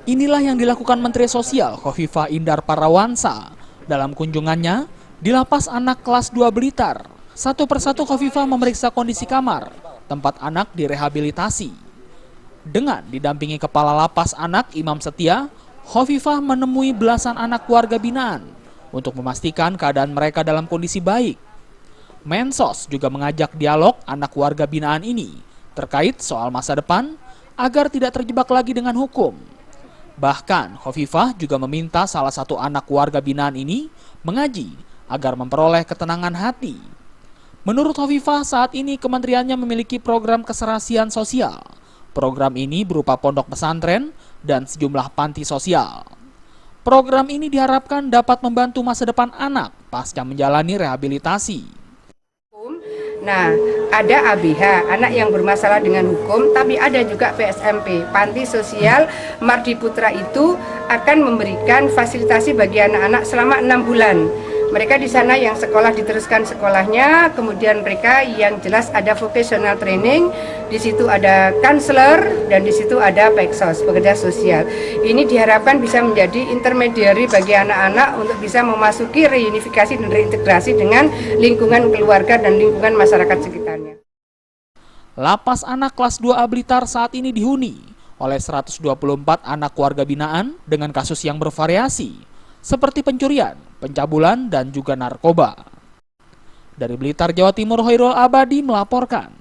Inilah yang dilakukan Menteri Sosial Khofifah Indar Parawansa dalam kunjungannya di Lapas Anak Kelas 2 Blitar. Satu persatu Khofifah memeriksa kondisi kamar tempat anak direhabilitasi. Dengan didampingi Kepala Lapas Anak Imam Setia, Khofifah menemui belasan anak warga binaan untuk memastikan keadaan mereka dalam kondisi baik. Mensos juga mengajak dialog anak warga binaan ini terkait soal masa depan agar tidak terjebak lagi dengan hukum. Bahkan Khofifah juga meminta salah satu anak warga binaan ini mengaji agar memperoleh ketenangan hati. Menurut Khofifah, saat ini kementeriannya memiliki program keserasian sosial. Program ini berupa pondok pesantren dan sejumlah panti sosial. Program ini diharapkan dapat membantu masa depan anak pasca menjalani rehabilitasi. Nah, ada ABH, anak yang bermasalah dengan hukum, tapi ada juga PSMP, Panti Sosial Mardi Putra itu akan memberikan fasilitasi bagi anak-anak selama 6 bulan. Mereka di sana yang sekolah diteruskan sekolahnya, kemudian mereka yang jelas ada vocational training, di situ ada counselor dan di situ ada peksos, pekerja sosial. Ini diharapkan bisa menjadi intermediary bagi anak-anak untuk bisa memasuki reunifikasi dan reintegrasi dengan lingkungan keluarga dan lingkungan masyarakat sekitarnya. Lapas Anak Kelas 2A Blitar saat ini dihuni oleh 124 anak warga binaan dengan kasus yang bervariasi, seperti pencurian, pencabulan, dan juga narkoba. Dari Blitar, Jawa Timur, Hoirul Abadi melaporkan.